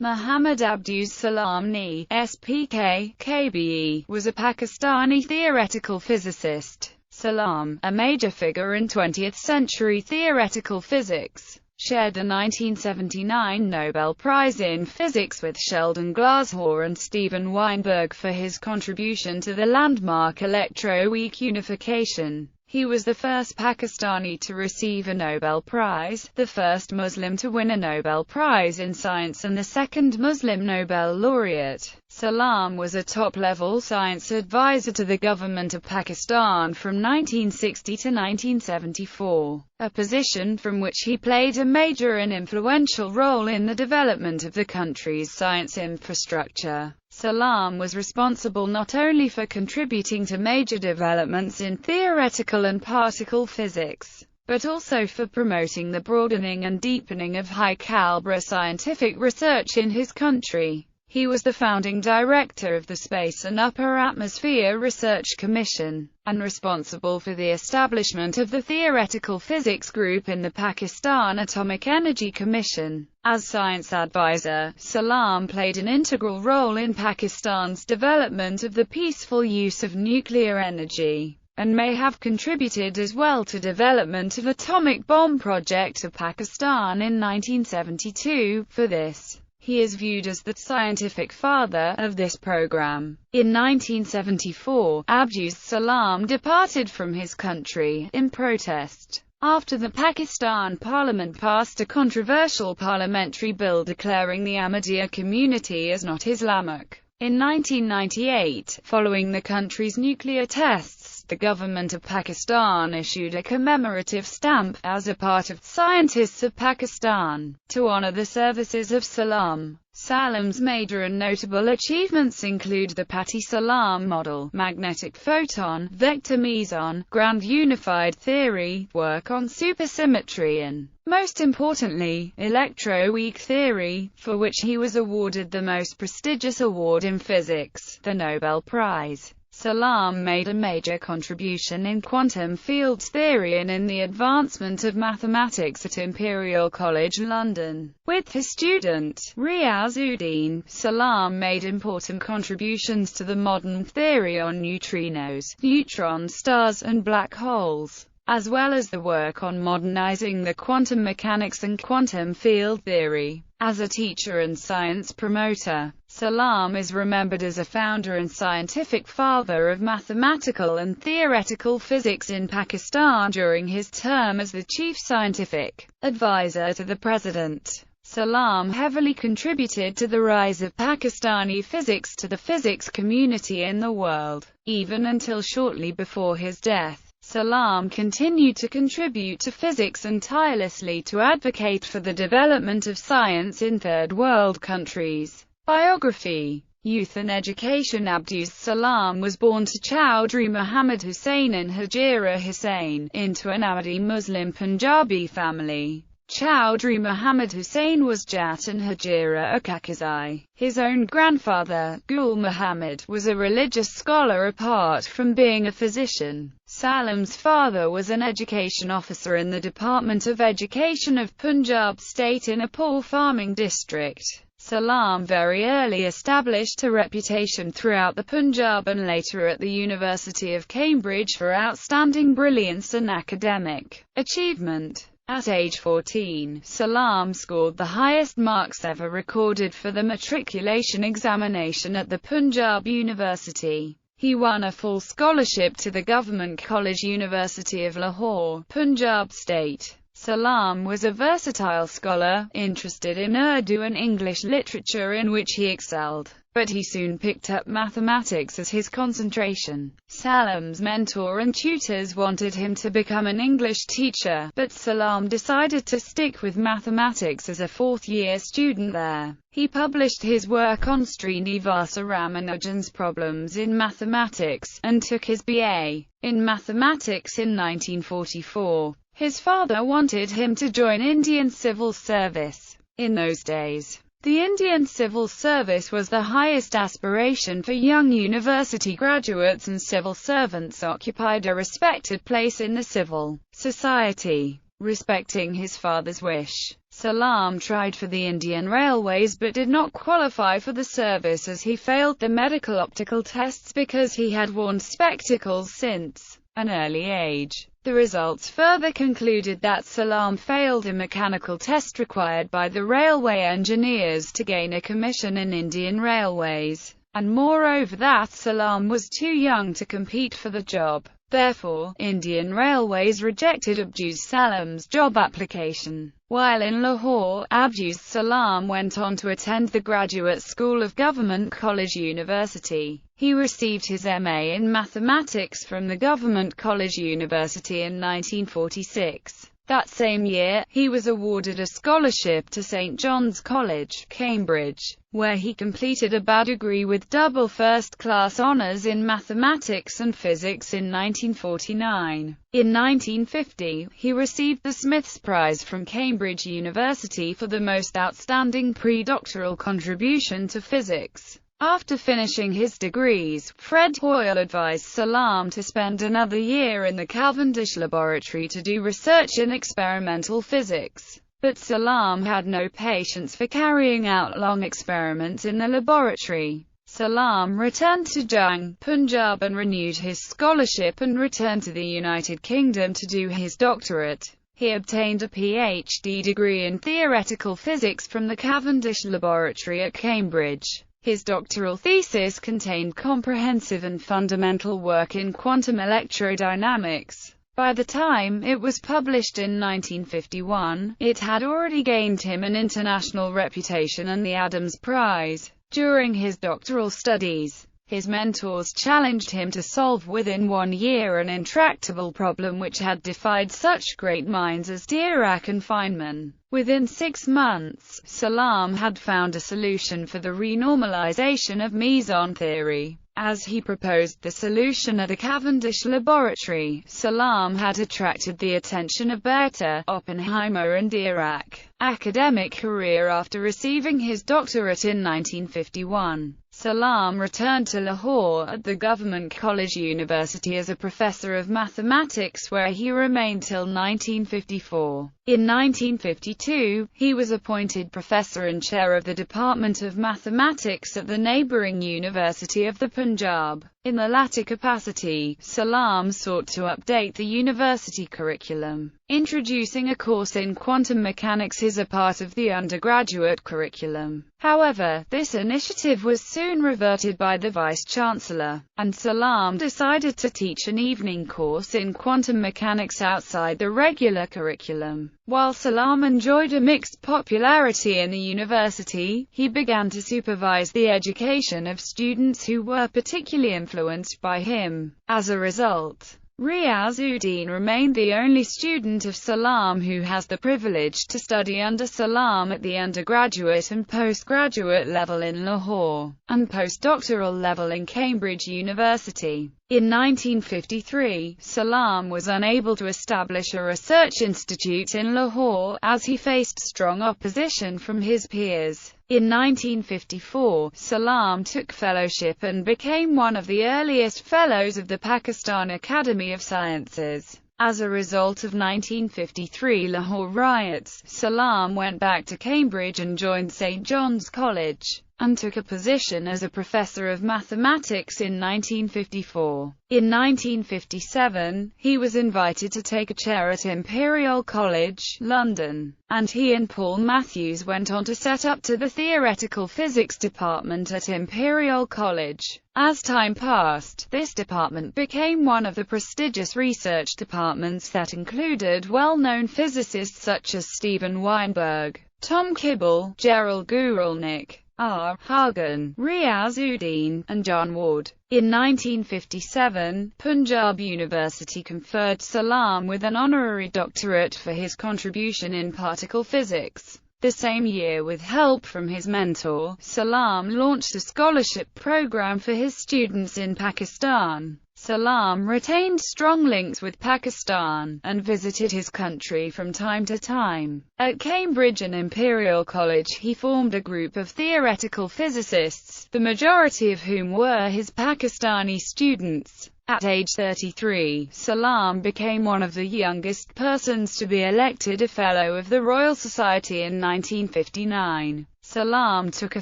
Mohammad Abdus Salam NI, SPK, KBE, was a Pakistani theoretical physicist. Salam, a major figure in 20th-century theoretical physics, shared the 1979 Nobel Prize in Physics with Sheldon, Glashow and Steven Weinberg for his contribution to the landmark electroweak unification. He was the first Pakistani to receive a Nobel Prize, the first Muslim to win a Nobel Prize in science and the second Muslim Nobel laureate. Salam was a top-level science advisor to the government of Pakistan from 1960 to 1974, a position from which he played a major and influential role in the development of the country's science infrastructure. Salam was responsible not only for contributing to major developments in theoretical and particle physics, but also for promoting the broadening and deepening of high-caliber scientific research in his country. He was the founding director of the Space and Upper Atmosphere Research Commission, and responsible for the establishment of the Theoretical Physics Group in the Pakistan Atomic Energy Commission. As science advisor, Salam played an integral role in Pakistan's development of the peaceful use of nuclear energy, and may have contributed as well to development of atomic bomb project of Pakistan in 1972. For this, he is viewed as the scientific father of this program. In 1974, Abdus Salam departed from his country, in protest, after the Pakistan Parliament passed a controversial parliamentary bill declaring the Ahmadiyya community as not Islamic. In 1998, following the country's nuclear tests, the government of Pakistan issued a commemorative stamp, as a part of Scientists of Pakistan, to honor the services of Salam. Salam's major and notable achievements include the Salam model, magnetic photon, vector meson, grand unified theory, work on supersymmetry and, most importantly, electroweak theory, for which he was awarded the most prestigious award in physics, the Nobel Prize. Salam made a major contribution in quantum fields theory and in the advancement of mathematics at Imperial College London. With his student, Riazuddin, Salam made important contributions to the modern theory on neutrinos, neutron stars and black holes, as well as the work on modernizing the quantum mechanics and quantum field theory. As a teacher and science promoter, Salam is remembered as a founder and scientific father of mathematical and theoretical physics in Pakistan during his term as the chief scientific advisor to the president. Salam heavily contributed to the rise of Pakistani physics to the physics community in the world. Even until shortly before his death, Salam continued to contribute to physics and tirelessly to advocate for the development of science in third world countries. Biography. Youth and education. Abdus Salam was born to Chaudhry Muhammad Hussain and Hajira Hussain, into an Ahmadi Muslim Punjabi family. Chaudhry Muhammad Hussain was Jat and Hajira a Kakazai. His own grandfather, Gul Muhammad, was a religious scholar apart from being a physician. Salam's father was an education officer in the Department of Education of Punjab state in a poor farming district. Salam very early established a reputation throughout the Punjab and later at the University of Cambridge for outstanding brilliance and academic achievement. At age 14, Salam scored the highest marks ever recorded for the matriculation examination at the Punjab University. He won a full scholarship to the Government College University of Lahore, Punjab State. Salam was a versatile scholar, interested in Urdu and English literature in which he excelled, but he soon picked up mathematics as his concentration. Salam's mentor and tutors wanted him to become an English teacher, but Salam decided to stick with mathematics as a fourth-year student there. He published his work on Srinivasa Ramanujan's problems in mathematics, and took his BA in mathematics in 1944. His father wanted him to join Indian civil service. In those days, the Indian civil service was the highest aspiration for young university graduates, and civil servants occupied a respected place in the civil society. Respecting his father's wish, Salam tried for the Indian Railways but did not qualify for the service as he failed the medical optical tests because he had worn spectacles since an early age. The results further concluded that Salam failed a mechanical test required by the railway engineers to gain a commission in Indian Railways, and moreover that Salam was too young to compete for the job. Therefore, Indian Railways rejected Abdus Salam's job application. While in Lahore, Abdus Salam went on to attend the Graduate School of Government College University. He received his MA in Mathematics from the Government College University in 1946. That same year, he was awarded a scholarship to St John's College, Cambridge, where he completed a BA degree with double first-class honours in mathematics and physics in 1949. In 1950, he received the Smith's Prize from Cambridge University for the most outstanding pre-doctoral contribution to physics. After finishing his degrees, Fred Hoyle advised Salam to spend another year in the Cavendish laboratory to do research in experimental physics. But Salam had no patience for carrying out long experiments in the laboratory. Salam returned to Jung, Punjab and renewed his scholarship and returned to the United Kingdom to do his doctorate. He obtained a PhD degree in theoretical physics from the Cavendish Laboratory at Cambridge. His doctoral thesis contained comprehensive and fundamental work in quantum electrodynamics. By the time it was published in 1951, it had already gained him an international reputation and the Adams Prize. During his doctoral studies, his mentors challenged him to solve within 1 year an intractable problem which had defied such great minds as Dirac and Feynman. Within 6 months, Salam had found a solution for the renormalization of meson theory. As he proposed the solution at a Cavendish laboratory, Salam had attracted the attention of Bethe, Oppenheimer and Dirac. Academic career. After receiving his doctorate in 1951, Salam returned to Lahore at the Government College University as a professor of mathematics where he remained till 1954. In 1952, he was appointed professor and chair of the Department of Mathematics at the neighbouring University of the Punjab. In the latter capacity, Salam sought to update the university curriculum, introducing a course in quantum mechanics as a part of the undergraduate curriculum. However, this initiative was soon reverted by the vice-chancellor, and Salam decided to teach an evening course in quantum mechanics outside the regular curriculum. While Salam enjoyed a mixed popularity in the university, he began to supervise the education of students who were particularly influenced by him. As a result, Riaz-ud-Din remained the only student of Salam who has the privilege to study under Salam at the undergraduate and postgraduate level in Lahore, and postdoctoral level in Cambridge University. In 1953, Salam was unable to establish a research institute in Lahore, as he faced strong opposition from his peers. In 1954, Salam took fellowship and became one of the earliest fellows of the Pakistan Academy of Sciences. As a result of 1953 Lahore riots, Salam went back to Cambridge and joined St John's College, and took a position as a professor of mathematics in 1954. In 1957, he was invited to take a chair at Imperial College, London, and he and Paul Matthews went on to set up the Theoretical Physics Department at Imperial College. As time passed, this department became one of the prestigious research departments that included well-known physicists such as Stephen Weinberg, Tom Kibble, Gerald Guralnick, R. Hagen, Riaz-ud-Din, and John Ward. In 1957, Punjab University conferred Salam with an honorary doctorate for his contribution in particle physics. The same year, with help from his mentor, Salam launched a scholarship program for his students in Pakistan. Salam retained strong links with Pakistan, and visited his country from time to time. At Cambridge and Imperial College he formed a group of theoretical physicists, the majority of whom were his Pakistani students. At age 33, Salam became one of the youngest persons to be elected a Fellow of the Royal Society in 1959. Salam took a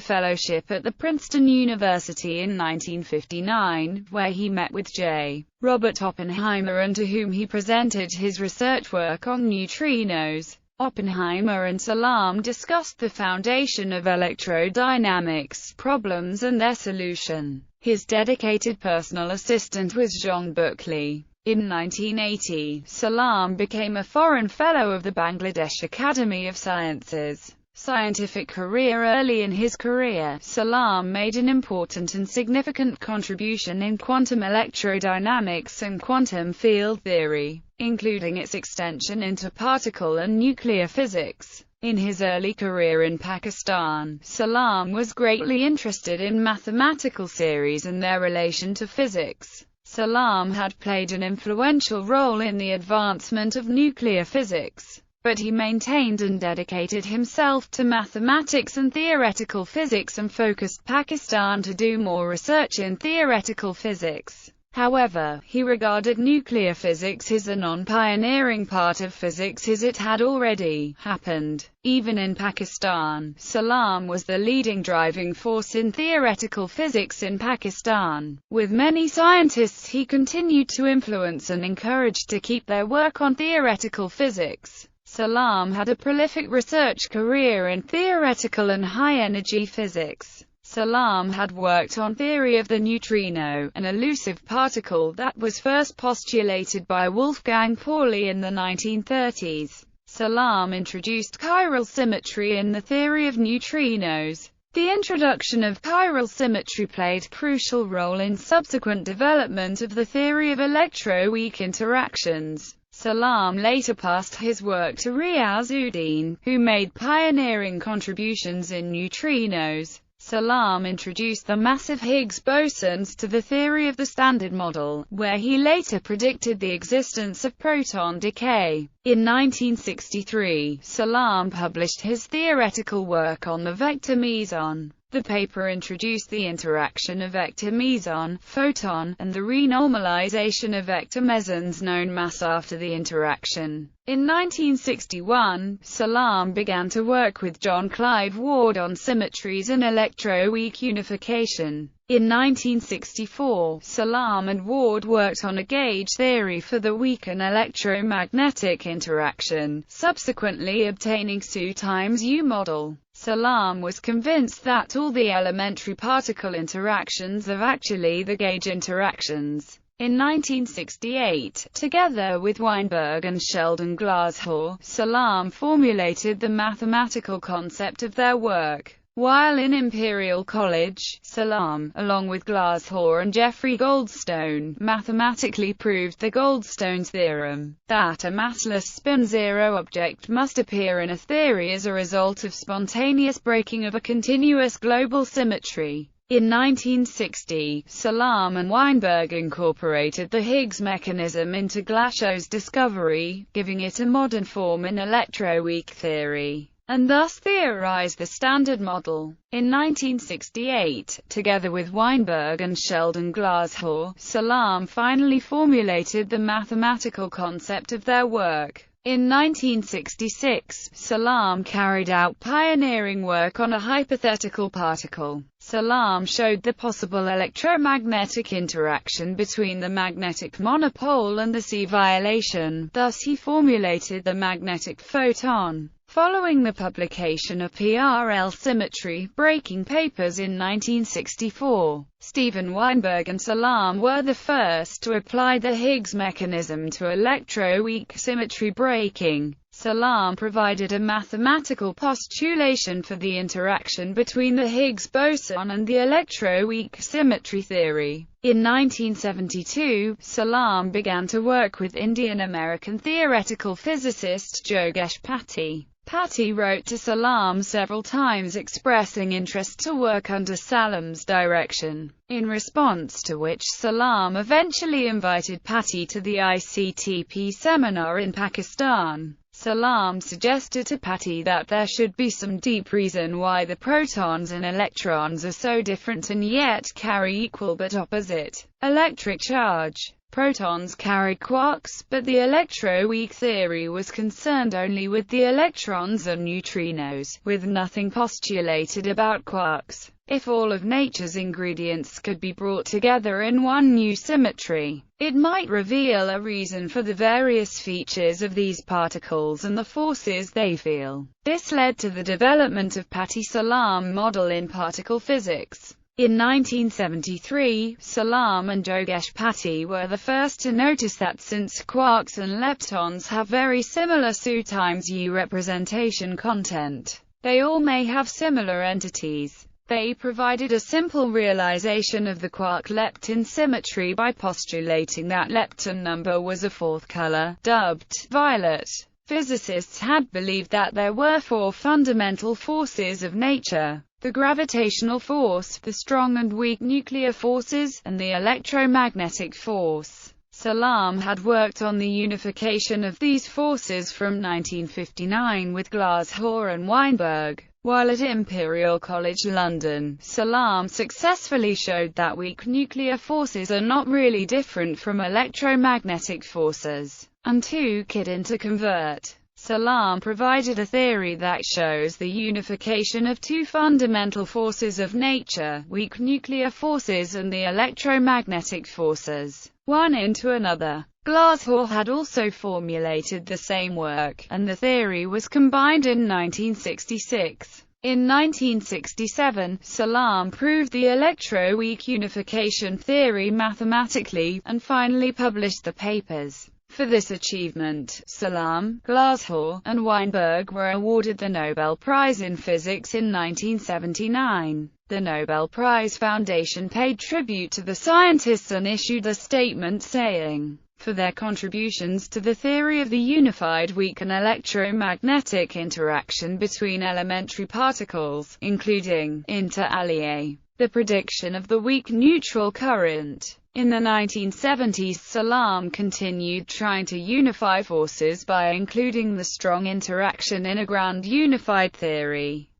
fellowship at the Princeton University in 1959, where he met with J. Robert Oppenheimer and to whom he presented his research work on neutrinos. Oppenheimer and Salam discussed the foundation of electrodynamics problems and their solution. His dedicated personal assistant was John Buckley. In 1980, Salam became a foreign fellow of the Bangladesh Academy of Sciences. Scientific career. Early in his career, Salam made an important and significant contribution in quantum electrodynamics and quantum field theory, including its extension into particle and nuclear physics. In his early career in Pakistan, Salam was greatly interested in mathematical series and their relation to physics. Salam had played an influential role in the advancement of nuclear physics, but he maintained and dedicated himself to mathematics and theoretical physics and focused Pakistan to do more research in theoretical physics. However, he regarded nuclear physics as a non-pioneering part of physics as it had already happened. Even in Pakistan, Salam was the leading driving force in theoretical physics in Pakistan. With many scientists he continued to influence and encourage to keep their work on theoretical physics. Salam had a prolific research career in theoretical and high-energy physics. Salam had worked on theory of the neutrino, an elusive particle that was first postulated by Wolfgang Pauli in the 1930s. Salam introduced chiral symmetry in the theory of neutrinos. The introduction of chiral symmetry played a crucial role in subsequent development of the theory of electroweak interactions. Salam later passed his work to Riaz-ud-Din, who made pioneering contributions in neutrinos. Salam introduced the massive Higgs bosons to the theory of the Standard Model, where he later predicted the existence of proton decay. In 1963, Salam published his theoretical work on the vector meson. The paper introduced the interaction of vector meson, photon, and the renormalization of vector mesons known mass after the interaction. In 1961, Salam began to work with John Clive Ward on symmetries and electroweak unification. In 1964, Salam and Ward worked on a gauge theory for the weak and electromagnetic interaction, subsequently obtaining SU times U model. Salam was convinced that all the elementary particle interactions are actually the gauge interactions. In 1968, together with Weinberg and Sheldon Glashow, Salam formulated the mathematical concept of their work. While in Imperial College, Salam, along with Glashow and Geoffrey Goldstone, mathematically proved the Goldstone's theorem, that a massless spin-zero object must appear in a theory as a result of spontaneous breaking of a continuous global symmetry. In 1960, Salam and Weinberg incorporated the Higgs mechanism into Glashow's discovery, giving it a modern form in electroweak theory, and thus theorized the Standard Model. In 1968, together with Weinberg and Sheldon Glashow, Salam finally formulated the mathematical concept of their work. In 1966, Salam carried out pioneering work on a hypothetical particle. Salam showed the possible electromagnetic interaction between the magnetic monopole and the C violation, thus he formulated the magnetic photon. Following the publication of PRL symmetry breaking papers in 1964, Stephen Weinberg and Salam were the first to apply the Higgs mechanism to electroweak symmetry breaking. Salam provided a mathematical postulation for the interaction between the Higgs boson and the electroweak symmetry theory. In 1972, Salam began to work with Indian-American theoretical physicist Jogesh Patti. Patti wrote to Salam several times expressing interest to work under Salam's direction, in response to which Salam eventually invited Patti to the ICTP seminar in Pakistan. Salam suggested to Patti that there should be some deep reason why the protons and electrons are so different and yet carry equal but opposite electric charge. Protons carried quarks, but the electroweak theory was concerned only with the electrons and neutrinos, with nothing postulated about quarks. If all of nature's ingredients could be brought together in one new symmetry, it might reveal a reason for the various features of these particles and the forces they feel. This led to the development of Patti-Salam model in particle physics. In 1973, Salam and Jogesh Patti were the first to notice that since quarks and leptons have very similar SU times U representation content, they all may have similar entities. They provided a simple realization of the quark-lepton symmetry by postulating that lepton number was a fourth color, dubbed violet. Physicists had believed that there were four fundamental forces of nature: the gravitational force, the strong and weak nuclear forces, and the electromagnetic force. Salam had worked on the unification of these forces from 1959 with Glashow and Weinberg. While at Imperial College London, Salam successfully showed that weak nuclear forces are not really different from electromagnetic forces, and took it into convert. Salam provided a theory that shows the unification of two fundamental forces of nature, weak nuclear forces and the electromagnetic forces, one into another. Glashow had also formulated the same work, and the theory was combined in 1966. In 1967, Salam proved the electroweak unification theory mathematically, and finally published the papers. For this achievement, Salam, Glashow, and Weinberg were awarded the Nobel Prize in Physics in 1979. The Nobel Prize Foundation paid tribute to the scientists and issued a statement saying, for their contributions to the theory of the unified weak and electromagnetic interaction between elementary particles, including, inter alia, the prediction of the weak neutral current. In the 1970s, Salam continued trying to unify forces by including the strong interaction in a grand unified theory.